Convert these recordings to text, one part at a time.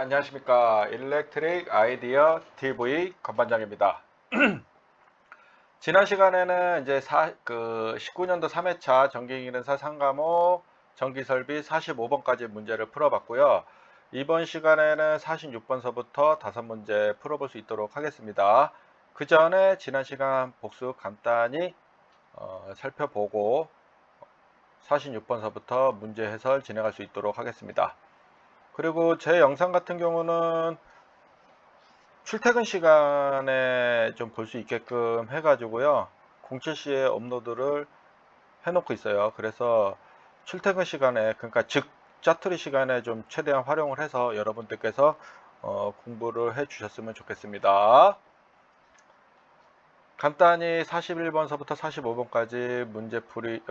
안녕하십니까. 일렉트릭 아이디어 TV 건반장입니다. 지난 시간에는 이제 19년도 3회차 전기기능사 상과목 전기설비 45번까지 문제를 풀어봤고요. 이번 시간에는 46번서부터 5문제 풀어볼 수 있도록 하겠습니다. 그 전에 지난 시간 복습 간단히 살펴보고 46번서부터 문제 해설 진행할 수 있도록 하겠습니다. 그리고 제 영상 같은 경우는 출퇴근 시간에 좀 볼 수 있게끔 해가지고요. 07시에 업로드를 해놓고 있어요. 그래서 출퇴근 시간에, 그러니까 즉 짜투리 시간에 좀 최대한 활용을 해서 여러분들께서 공부를 해 주셨으면 좋겠습니다. 간단히 41번서부터 45번까지 문제풀이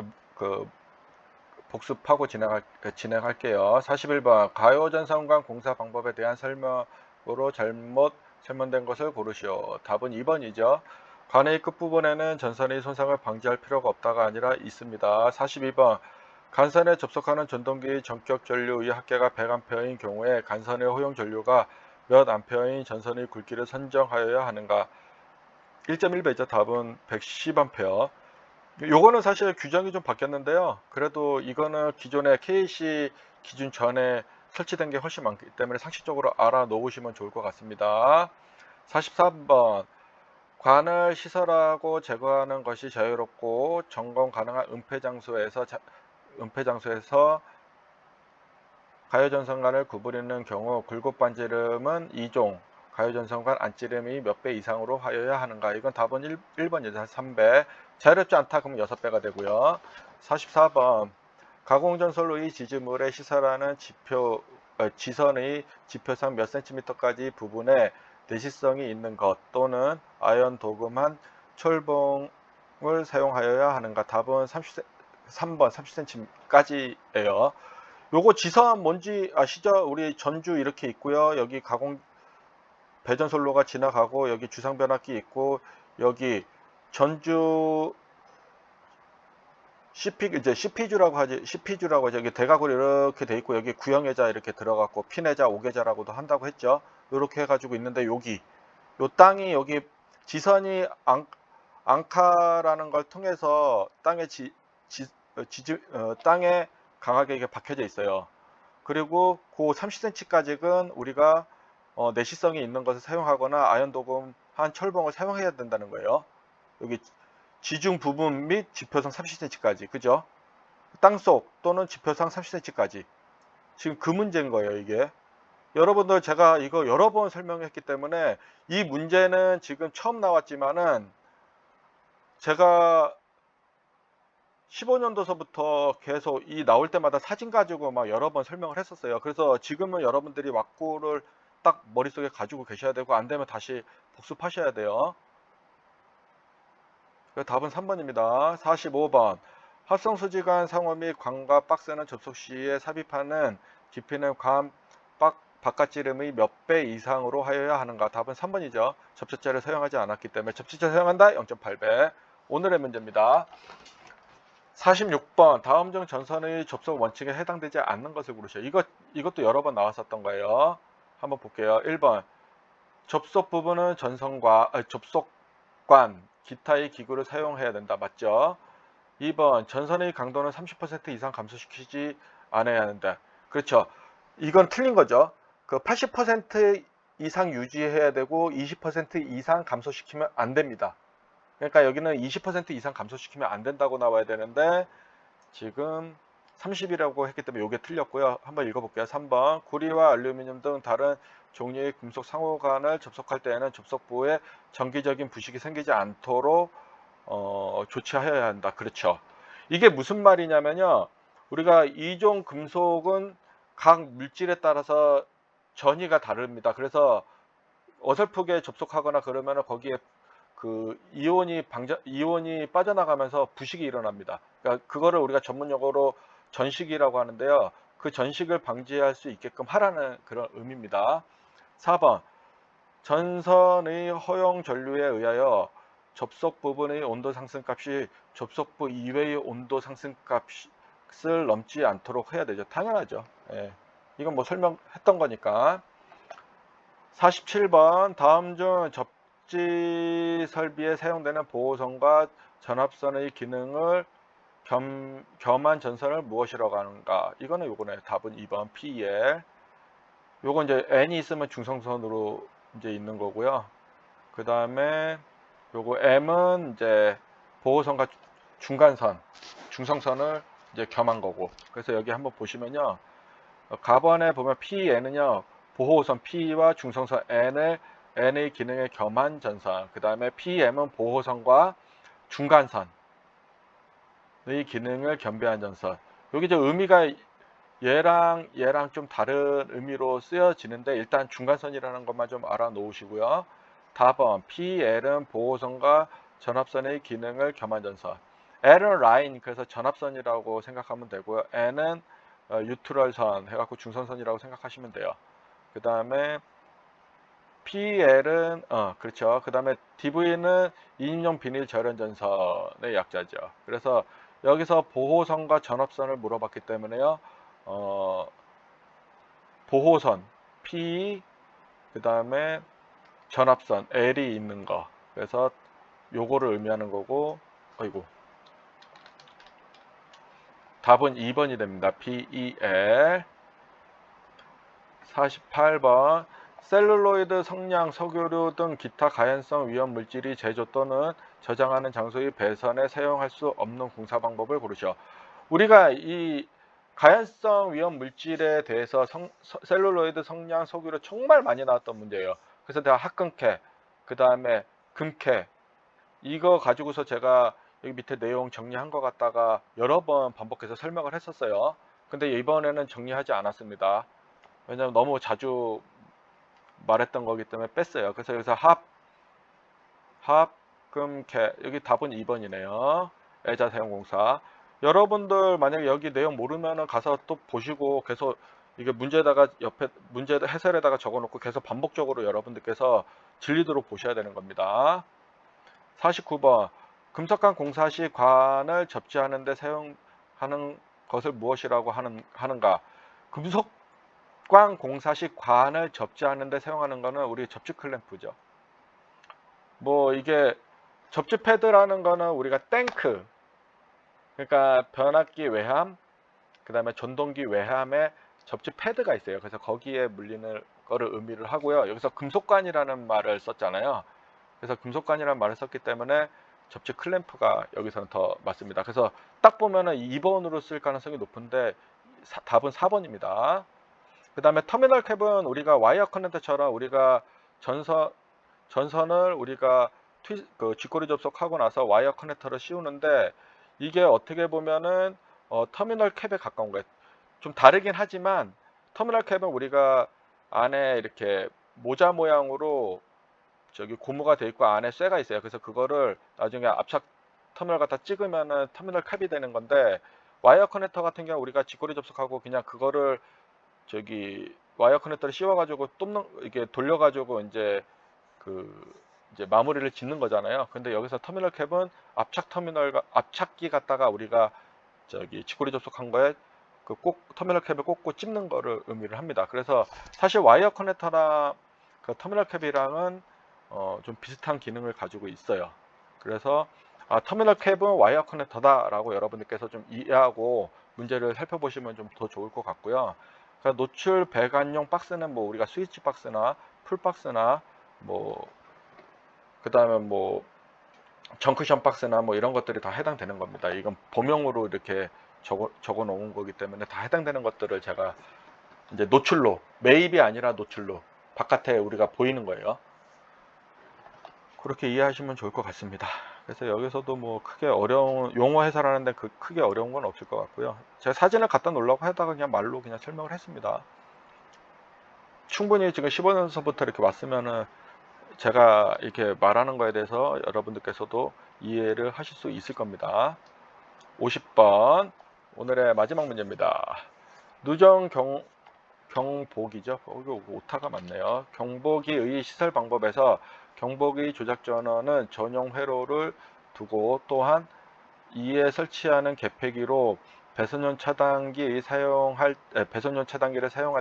복습하고 진행할게요. 41번 가요전선관 공사 방법에 대한 설명으로 잘못 설명된 것을 고르시오. 답은 2번이죠. 관의 끝부분에는 전선의 손상을 방지할 필요가 없다가 아니라 있습니다. 42번 간선에 접속하는 전동기의 전격 전류의 합계가 100A인 경우에 간선의 허용 전류가 몇 A인 전선의 굵기를 선정하여야 하는가. 1.1배죠. 답은 110A. 요거는 사실 규정이 좀 바뀌었는데요. 그래도 이거는 기존의 KC 기준 전에 설치된 게 훨씬 많기 때문에 상식적으로 알아 놓으시면 좋을 것 같습니다. 43번 관을 시설하고 제거하는 것이 자유롭고 점검 가능한 은폐 장소에서 가요전선관을 구부리는 경우 굴곡 반지름은 2종, 가요전선관 안지름이 몇 배 이상으로 하여야 하는가. 이건 답은 1번이죠. 3배. 자유롭지 않다 그러면 6배가 되고요. 44번 가공전선로의 지지물에 시설하는 지선의 지표상 몇 cm까지 부분에 내시성이 있는 것 또는 아연 도금한 철봉을 사용하여야 하는가. 답은 3번 30cm까지예요. 요거 지선 뭔지 아시죠? 우리 전주 이렇게 있고요. 여기 가공 배전솔로가 지나가고 여기 주상변압기 있고 여기 전주 CP주라고 하지. CP주라고 하죠. 여기 대각으로 이렇게 돼 있고 여기 구형회자 이렇게 들어갔고 pin회자, 옥회자라고도 한다고 했죠. 이렇게 해가지고 있는데 여기 요 땅이 여기 지선이 앙카라는 걸 통해서 땅에 강하게 이게 박혀져 있어요. 그리고 그 30cm까지는 우리가 내시성이 있는 것을 사용하거나 아연 도금한 철봉을 사용해야 된다는 거예요. 여기 지중 부분 및 지표상 30cm까지, 그죠? 땅속 또는 지표상 30cm까지. 지금 그 문제인 거예요, 이게. 여러분들 제가 이거 여러 번 설명했기 때문에 이 문제는 지금 처음 나왔지만은 제가 15년도서부터 계속 이 나올 때마다 사진 가지고 막 여러 번 설명을 했었어요. 그래서 지금은 여러분들이 왁구를 딱 머릿속에 가지고 계셔야 되고 안 되면 다시 복습하셔야 돼요. 답은 3번입니다. 45번 합성수지관 상호 및 관과 박스는 접속 시에 삽입하는 깊이는 관 바깥지름의 몇 배 이상으로 하여야 하는가. 답은 3번이죠. 접촉자를 사용하지 않았기 때문에 접촉자 사용한다 0.8배. 오늘의 문제입니다. 46번 다음 중 전선의 접속 원칙에 해당되지 않는 것을 고르셔. 이것도 여러 번 나왔었던 거예요. 한번 볼게요. 1번 접속 부분은 접속관 기타의 기구를 사용해야 된다. 맞죠? 2번 전선의 강도는 30% 이상 감소시키지 않아야 하는데 그렇죠. 이건 틀린 거죠. 그 80% 이상 유지해야 되고 20% 이상 감소시키면 안 됩니다. 그러니까 여기는 20% 이상 감소시키면 안 된다고 나와야 되는데 지금 30이라고 했기 때문에 이게 틀렸고요. 한번 읽어볼게요. 3번 구리와 알루미늄 등 다른 종류의 금속 상호간을 접속할 때에는 접속부에 정기적인 부식이 생기지 않도록 조치하여야 한다. 그렇죠. 이게 무슨 말이냐면요. 우리가 이종 금속은 각 물질에 따라서 전이가 다릅니다. 그래서 어설프게 접속하거나 그러면 거기에 그 이온이 빠져나가면서 부식이 일어납니다. 그러니까 그거를 우리가 전문 용어로 전식이라고 하는데요. 그 전식을 방지할 수 있게끔 하라는 그런 의미입니다. 4번 전선의 허용 전류에 의하여 접속 부분의 온도 상승값이 접속부 이외의 온도 상승값을 넘지 않도록 해야 되죠. 당연하죠. 예. 이건 뭐 설명했던 거니까. 47번 다음 중 접지 설비에 사용되는 보호선과 전압선의 기능을 겸한 전선을 무엇이라고 하는가? 이거는 요거네. 답은 2번 PL. 요거 이제 N이 있으면 중성선으로 이제 있는 거고요. 그 다음에 요거 M은 이제 보호선과 중간선, 중성선을 이제 겸한 거고. 그래서 여기 한번 보시면요. 가번에 보면 PN은요. 보호선 P와 중성선 N의 기능에 겸한 전선. 그 다음에 PM은 보호선과 중간선의 기능을 겸비한 전선. 여기 저 의미가 얘랑 좀 다른 의미로 쓰여지는데 일단 중간선이라는 것만 좀 알아 놓으시고요. 다번 PL은 보호선과 전압선의 기능을 겸한 전선. L은 라인, 그래서 전압선이라고 생각하면 되고요. N은 뉴트럴선 해갖고 중선선이라고 생각하시면 돼요. 그 다음에 PL은 그렇죠. 그 다음에 DV는 인용 비닐 절연 전선의 약자죠. 그래서 여기서 보호선과 전압선을 물어봤기 때문에요. 보호선 P, 그 다음에 전압선 L이 있는 거. 그래서 요거를 의미하는 거고, 어이구. 답은 2번이 됩니다. PEL. 48번. 셀룰로이드, 성냥, 석유류 등 기타 가연성 위험 물질이 제조 또는 저장하는 장소의 배선에 사용할 수 없는 공사 방법을 고르시오. 우리가 이 가연성 위험 물질에 대해서 셀룰로이드, 성냥, 석유류 정말 많이 나왔던 문제예요. 그래서 내가 합금캐, 그 다음에 금캐, 이거 가지고서 제가 여기 밑에 내용 정리한 것 같다가 여러 번 반복해서 설명을 했었어요. 근데 이번에는 정리하지 않았습니다. 왜냐면 너무 자주 말했던 거기 때문에 뺐어요. 그래서 여기서 합금캐, 여기 답은 2번이네요. 애자 사용공사. 여러분들 만약에 여기 내용 모르면은 가서 또 보시고 계속 이게 문제에다가 옆에 문제 해설에다가 적어놓고 계속 반복적으로 여러분들께서 진리도록 보셔야 되는 겁니다. 49번. 금속관 공사 시 관을 접지하는 데 사용하는 것을 무엇이라고 하는가? 금속관 공사 시 관을 접지하는 데 사용하는 것은 우리 접지 클램프죠. 뭐 이게 접지 패드라는 거는 우리가 탱크, 그러니까 변압기 외함, 그 다음에 전동기 외함에 접지 패드가 있어요. 그래서 거기에 물리는 거를 의미를 하고요. 여기서 금속관이라는 말을 썼잖아요. 그래서 금속관이라는 말을 썼기 때문에 접지 클램프가 여기서는 더 맞습니다. 그래서 딱 보면은 2번으로 쓸 가능성이 높은데 답은 4번입니다. 그 다음에 터미널 캡은 우리가 와이어 커넥터처럼 우리가 전선을 우리가 쥐꼬리 접속하고 나서 와이어 커넥터를 씌우는데 이게 어떻게 보면은 터미널 캡에 가까운 거예요. 좀 다르긴 하지만 터미널 캡은 우리가 안에 이렇게 모자 모양으로 저기 고무가 되어 있고 안에 쇠가 있어요. 그래서 그거를 나중에 압착 터미널 갖다 찍으면은 터미널 캡이 되는 건데 와이어 커넥터 같은 경우 우리가 쥐꼬리 접속하고 그냥 그거를 저기 와이어 커넥터를 씌워가지고 이게 돌려가지고 이제 이제 마무리를 짓는 거잖아요. 근데 여기서 터미널 캡은 압착기 갖다가 우리가 저기 쥐꼬리 접속한 거에 꼭 터미널 캡을 꽂고 찝는 거를 의미를 합니다. 그래서 사실 와이어 커넥터랑 그 터미널 캡이랑은 좀 비슷한 기능을 가지고 있어요. 그래서 터미널 캡은 와이어 커넥터다라고 여러분들께서 좀 이해하고 문제를 살펴보시면 좀 더 좋을 것 같고요. 그러니까 노출 배관용 박스는 뭐 우리가 스위치 박스나 풀 박스나 뭐 그다음에 뭐 정크션 박스나 뭐 이런 것들이 다 해당되는 겁니다. 이건 범용으로 이렇게 적어 놓은 거기 때문에 다 해당되는 것들을 제가 이제 노출로, 매입이 아니라 노출로 바깥에 우리가 보이는 거예요. 그렇게 이해하시면 좋을 것 같습니다. 그래서 여기서도 뭐 크게 어려운 용어 해설하는데 크게 어려운 건 없을 것 같고요. 제가 사진을 갖다 놓으려고 하다가 그냥 말로 그냥 설명을 했습니다. 충분히 지금 15년서부터 이렇게 왔으면은 제가 이렇게 말하는 거에 대해서 여러분들께서도 이해를 하실 수 있을 겁니다. 50번 오늘의 마지막 문제입니다. 누정 경보기죠. 이거 오타가 맞네요. 경보기의 시설 방법에서 경보기 조작 전원은 전용 회로를 두고 또한 이에 설치하는 개폐기로 배선용 차단기를 사용할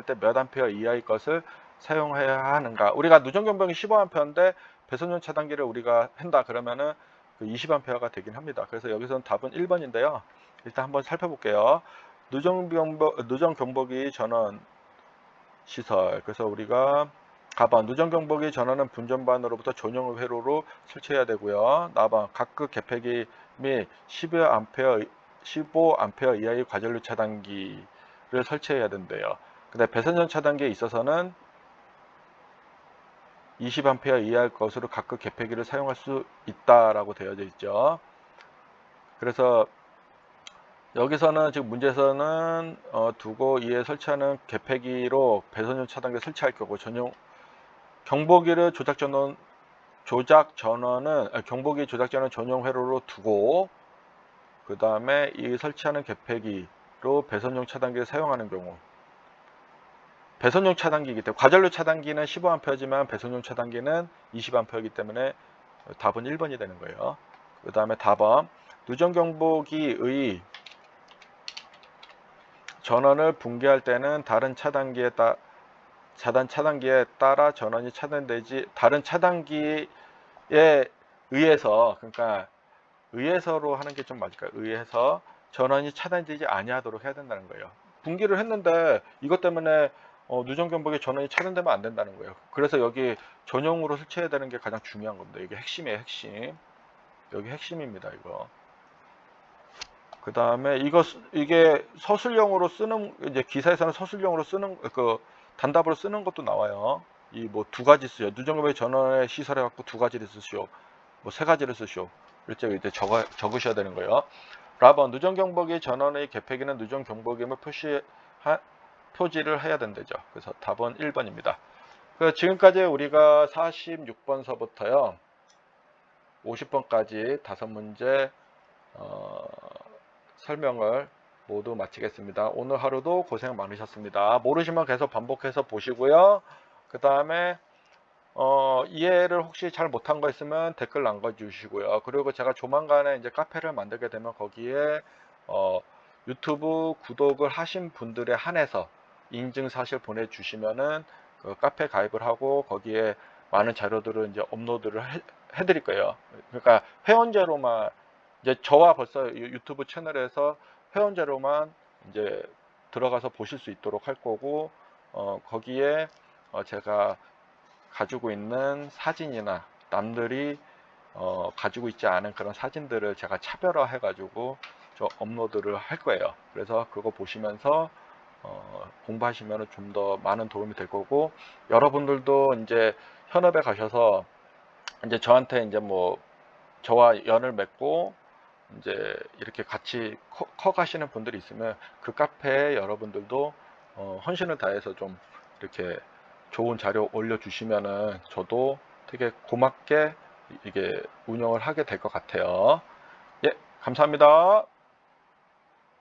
때 몇 암페어 이하의 것을 사용해야 하는가? 우리가 누전 경보기 15A인데 배선용 차단기를 우리가 한다 그러면은 그 20A가 되긴 합니다. 그래서 여기서는 답은 1번인데요. 일단 한번 살펴볼게요. 누전 경보기 전원 시설. 그래서 우리가 4번 누전 경보기 전원은 분전반으로부터 전용 회로로 설치해야 되고요. 4번 각각 개폐기 및 15A 이하의 과전류 차단기를 설치해야 된대요. 근데 배선용 차단기에 있어서는 20A 이하의 것으로 각각 개폐기를 사용할 수 있다라고 되어져 있죠. 그래서 여기서는 지금 문제에서는 두고 이에 설치하는 개폐기로 배선용 차단기 설치할 경우 전용 경보기를 경보기 조작 전원 전용 회로로 두고 그 다음에 이 설치하는 개폐기로 배선용 차단기를 사용하는 경우 배선용 차단기이기 때문에 과전류 차단기는 15A지만 배선용 차단기는 20A이기 때문에 답은 1번이 되는 거예요. 그 다음에 4번 누전 경보기의 전원을 붕괴할 때는 다른 차단기에 따라 전원이 차단되지 다른 차단기에 의해서 그러니까 의해서로 하는 게 좀 맞을까요? 의해서 전원이 차단되지 아니하도록 해야 된다는 거예요. 붕괴를 했는데 이것 때문에 누전 경보기 전원이 차단되면 안 된다는 거예요. 그래서 여기 전용으로 설치해야 되는 게 가장 중요한 겁니다. 이게 핵심이에요, 핵심. 여기 핵심입니다, 이거. 그 다음에 이게 서술형으로 쓰는 이제 기사에서는 서술형으로 쓰는 그 단답으로 쓰는 것도 나와요. 이 뭐 두 가지 쓰죠. 누전경보기 전원에 시설해 갖고 두 가지를 쓰시오. 뭐 세 가지를 쓰시오. 이렇게 이제 적으셔야 되는 거예요. 4번 누전경보기 전원의 개폐기는 누전경보기임을 표지를 해야 된다죠. 그래서 답은 1번입니다. 지금까지 우리가 46번서부터요 50번까지 5문제 설명을 모두 마치겠습니다. 오늘 하루도 고생 많으셨습니다. 모르시면 계속 반복해서 보시고요. 그 다음에 이해를 혹시 잘 못한 거 있으면 댓글 남겨주시고요. 그리고 제가 조만간에 이제 카페를 만들게 되면 거기에 유튜브 구독을 하신 분들에 한해서 인증사실 보내주시면은 그 카페 가입을 하고 거기에 많은 자료들을 이제 업로드를 해드릴 거예요. 그러니까 회원제로만 이제 저와 벌써 유튜브 채널에서 회원제로만 이제 들어가서 보실 수 있도록 할 거고 거기에 제가 가지고 있는 사진이나 남들이 가지고 있지 않은 그런 사진들을 제가 차별화 해가지고 저 업로드를 할 거예요. 그래서 그거 보시면서 공부하시면 좀 더 많은 도움이 될 거고 여러분들도 이제 현업에 가셔서 이제 저한테 이제 뭐 저와 연을 맺고 이제 이렇게 같이 커 가시는 분들이 있으면 그 카페에 여러분들도 헌신을 다해서 좀 이렇게 좋은 자료 올려주시면은 저도 되게 고맙게 이게 운영을 하게 될 것 같아요. 예, 감사합니다.